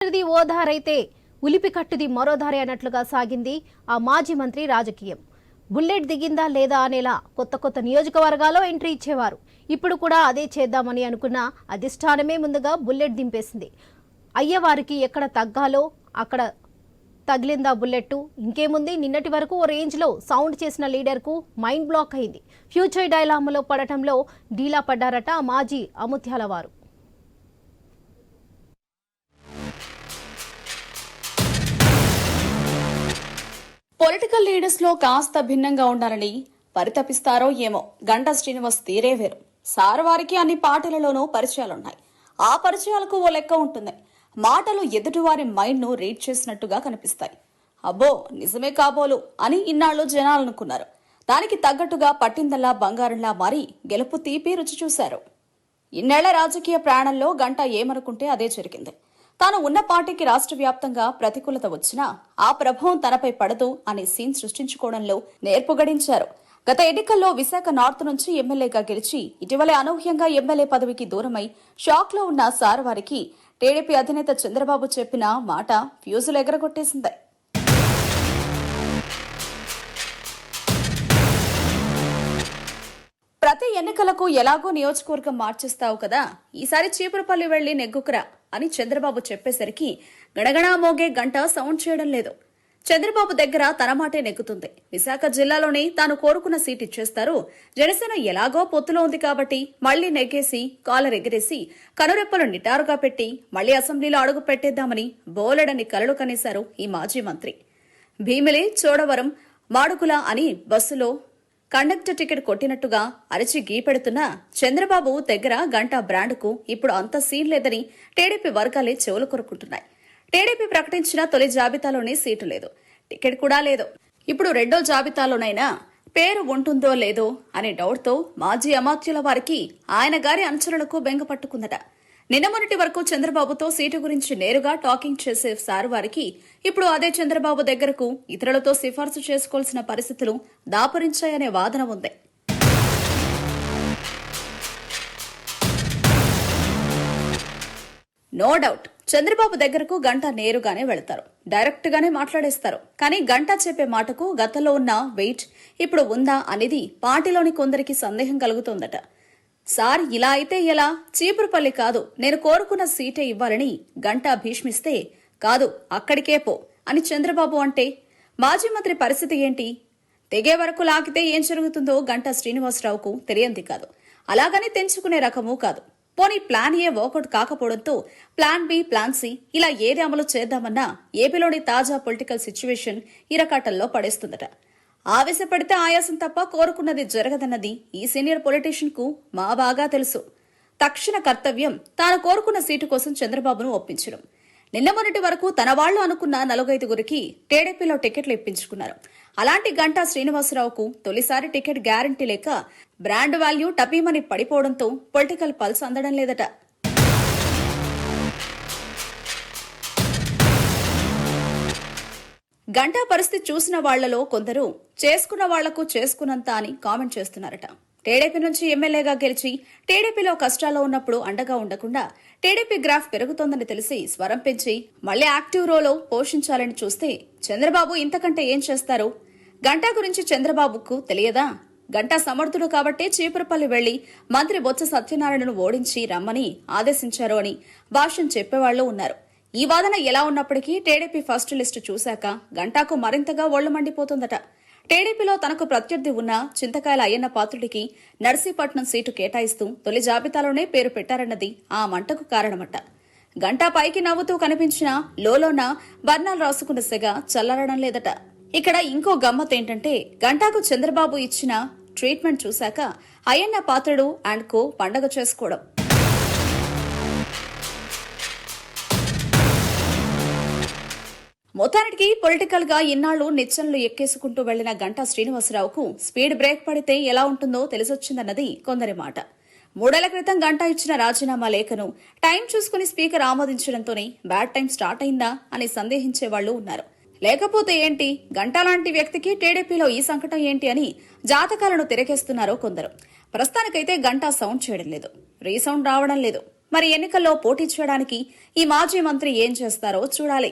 ఓదారైతే ఉలిపి కట్టుది మరో దారి అన్నట్లుగా సాగింది ఆ మాజీ మంత్రి రాజకీయం. బుల్లెట్ దిగిందా లేదా అనేలా కొత్త కొత్త నియోజకవర్గాల్లో ఎంట్రీ ఇచ్చేవారు. ఇప్పుడు కూడా అదే చేద్దామని అనుకున్న అధిష్టానమే ముందుగా బుల్లెట్ దింపేసింది. అయ్యవారికి ఎక్కడ తగ్గాలో అక్కడ తగిలిందా బుల్లెట్. ఇంకేముంది, నిన్నటి వరకు ఓ రేంజ్లో సౌండ్ చేసిన లీడర్కు మైండ్ బ్లాక్ అయింది. ఫ్యూచర్ డైలామాలో పడటంలో డీలా పడ్డారట మాజీ అముత్యాల వారు. పొలిటికల్ లీడర్స్ లో కాస్త భిన్నంగా ఉండాలని పరితపిస్తారో ఏమో. గంటా శ్రీనివాస్ తీరే వేరు. సార్ వారికి అన్ని పార్టీలలోనూ పరిచయాలున్నాయి. ఆ పరిచయాలకు ఓ లెక్క ఉంటుంది. మాటలు ఎదుటివారి మైండ్ ను రీడ్ చేసినట్టుగా కనిపిస్తాయి. అబ్బో నిజమే కాబోలు అని ఇన్నాళ్లు జనాలనుకున్నారు. దానికి తగ్గట్టుగా పట్టిందల్లా బంగారంలా మారి గెలుపు తీపి రుచి చూశారు. ఇన్నేళ్ల రాజకీయ ప్రాణంలో గంటా ఏమనుకుంటే అదే జరిగింది. తాను ఉన్న పార్టీకి రాష్ట్ర వ్యాప్తంగా ప్రతికూలత వచ్చినా ఆ ప్రభావం తనపై పడదు అనే సీన్ సృష్టించుకోవడంలో నేర్పు గడించారు. గత ఎన్నికల్లో విశాఖ నార్త్ నుంచి ఎమ్మెల్యేగా గెలిచి ఇటీవలే అనూహ్యంగా ఎమ్మెల్యే పదవికి దూరమై షాక్ లో ఉన్న సార్ వారికి టీడీపీ అధినేత చంద్రబాబు చెప్పిన మాట ఫ్యూజులు ఎగరగొట్టేసింది. ప్రతి ఎన్నికలకు ఎలాగో నియోజకవర్గం మార్చేస్తావు కదా, ఈసారి చీపురుపల్లి వెళ్లి నెగ్గుకురా అని చంద్రబాబు చెప్పేసరికి గడగడా మోగే గంట సౌండ్ చేయడం లేదు. చంద్రబాబు దగ్గర తన మాటే నెగ్గుతుంది. విశాఖ జిల్లాలోనే తాను కోరుకున్న సీట్ ఇచ్చేస్తారు. జనసేన ఎలాగో పొత్తులో ఉంది కాబట్టి మళ్లీ నెగ్గేసి కాలర్ ఎగిరేసి కనురెప్పలు నిటారుగా పెట్టి మళ్లీ అసెంబ్లీలో అడుగు పెట్టేద్దామని బోలెడని కలలు కనేశారు ఈ మాజీ మంత్రి. భీమిలి, చోడవరం, మాడుగుల అని బస్సులో కండక్టర్ టికెట్ కొట్టినట్టుగా అరిచి గీపెడుతున్న చంద్రబాబు దగ్గర గంటా బ్రాండ్కు ఇప్పుడు అంత సీన్ లేదని టీడీపీ వర్గాలే చెవులు కొరుకుంటున్నాయి. టీడీపీ ప్రకటించిన తొలి జాబితాలోనే సీటు లేదు, టికెట్ కూడా లేదు. ఇప్పుడు రెండో జాబితాలోనైనా పేరు ఉంటుందో లేదో అనే డౌట్తో మాజీ అమాత్యుల వారికి ఆయన గారి అనుచరులకు బెంగ పట్టుకుందట. నిన్న మొన్నటి వరకు చంద్రబాబుతో సీటు గురించి నేరుగా టాకింగ్ చేసే సార్ వారికి ఇప్పుడు అదే చంద్రబాబు దగ్గరకు ఇతరులతో సిఫార్సు చేసుకోవాల్సిన పరిస్థితులు దాపురించాయనే వాదన ఉంది. నో డౌట్ చంద్రబాబు దగ్గరకు గంటా నేరుగానే వెళతారు, డైరెక్ట్ గానే మాట్లాడేస్తారు. కానీ గంటా చెప్పే మాటకు గతంలో ఉన్న వెయిట్ ఇప్పుడు ఉందా అనేది పార్టీలోని కొందరికి సందేహం కలుగుతోందట. సార్ ఇలా అయితే ఎలా, చీపురుపల్లి కాదు నేను కోరుకున్న సీటే ఇవ్వాలని గంటా భీష్మిస్తే కాదు అక్కడికే పో అని చంద్రబాబు అంటే మాజీ మంత్రి పరిస్థితి ఏంటి? తెగే వరకు లాగితే ఏం జరుగుతుందో గంటా శ్రీనివాసరావుకు తెలియంది కాదు. అలాగని తెంచుకునే రకమూ కాదు. పోనీ ప్లాన్ ఏ వర్కౌట్ కాకపోవడంతో ప్లాన్ బి, ప్లాన్ సి ఇలా ఏది అమలు చేద్దామన్నా ఏపీలోని తాజా పొలిటికల్ సిచ్యువేషన్ ఇరకాటల్లో పడేస్తుందట. ఆవేశపడితే ఆయాసం తప్ప కోరుకున్నది జరగదన్నది ఈ సీనియర్ పొలిటీషియన్ కు మా బాగా తెలుసు. తక్షణ కర్తవ్యం తాను కోరుకున్న సీటు కోసం చంద్రబాబును ఒప్పించడం. నిన్న మొన్నటి వరకు తన వాళ్లు అనుకున్న 4-5 టీడీపీలో టికెట్లు ఇప్పించుకున్నారు. అలాంటి గంటా శ్రీనివాసరావుకు తొలిసారి టికెట్ గ్యారంటీ లేక బ్రాండ్ వాల్యూ టపీమని పడిపోవడంతో పొలిటికల్ పల్స్ అందడం లేదట. గంటా పరిస్థితి చూసిన వాళ్లలో కొందరు చేసుకున్న వాళ్లకు చేసుకున్నంత అని కామెంట్ చేస్తున్నారట. టీడీపీ నుంచి ఎమ్మెల్యేగా గెలిచి టీడీపీలో కష్టాల్లో ఉన్నప్పుడు అండగా ఉండకుండా టీడీపీ గ్రాఫ్ పెరుగుతోందని తెలిసి స్వరం పెంచి మళ్లీ యాక్టివ్ రోలో పోషించాలని చూస్తే చంద్రబాబు ఇంతకంటే ఏం చేస్తారు? గంటా గురించి చంద్రబాబుకు తెలియదా? గంటా సమర్థుడు కాబట్టే చీపురుపల్లి వెళ్లి మంత్రి బొత్స సత్యనారాయణను ఓడించి రమ్మని ఆదేశించారు అని భాష్యం చెప్పేవాళ్లు ఉన్నారు. ఈ వాదన ఎలా ఉన్నప్పటికీ టీడీపీ ఫస్ట్ లిస్టు చూశాక గంటాకు మరింతగా ఒళ్లు మండిపోతుందట. టీడీపీలో తనకు ప్రత్యర్థి ఉన్న చింతకాయల అయ్యన్న పాత్రుడికి నర్సీపట్నం సీటు కేటాయిస్తూ తొలి జాబితాలోనే పేరు పెట్టారన్నది ఆ మంటకు కారణమట. గంటా పైకి నవ్వుతూ కనిపించిన లోలోన బర్ణాలు రాసుకున్న సెగ చల్లారడం లేదట. ఇక్కడ ఇంకో గమ్మత్తేంటంటే గంటాకు చంద్రబాబు ఇచ్చిన ట్రీట్మెంట్ చూశాక అయ్యన్న పాత్రుడు అండ్ కో పండగ చేసుకోవడం. మొత్తానికి పొలిటికల్ గా ఇన్నాళ్లు నిచ్చెనలు ఎక్కేసుకుంటూ వెళ్లిన గంటా శ్రీనివాసరావుకు స్పీడ్ బ్రేక్ పడితే ఎలా ఉంటుందో తెలిసొచ్చిందన్నది కొందరి మాట. 3 ఏళ్ల క్రితం గంటా ఇచ్చిన రాజీనామా లేఖను టైం చూసుకుని స్పీకర్ ఆమోదించడంతోనే బ్యాడ్ టైం స్టార్ట్ అయిందా అని సందేహించే వాళ్లు ఉన్నారు. లేకపోతే ఏంటి, గంటా లాంటి వ్యక్తికి టీడీపీలో ఈ సంకటం ఏంటి అని జాతకాలను తిరగేస్తున్నారో కొందరు. ప్రస్తుతానికైతే గంటా సౌండ్ చేయడం లేదు, రీసౌండ్ రావడం లేదు. మరి ఎన్నికల్లో పోటీ చేయడానికి ఈ మాజీ మంత్రి ఏం చేస్తారో చూడాలి.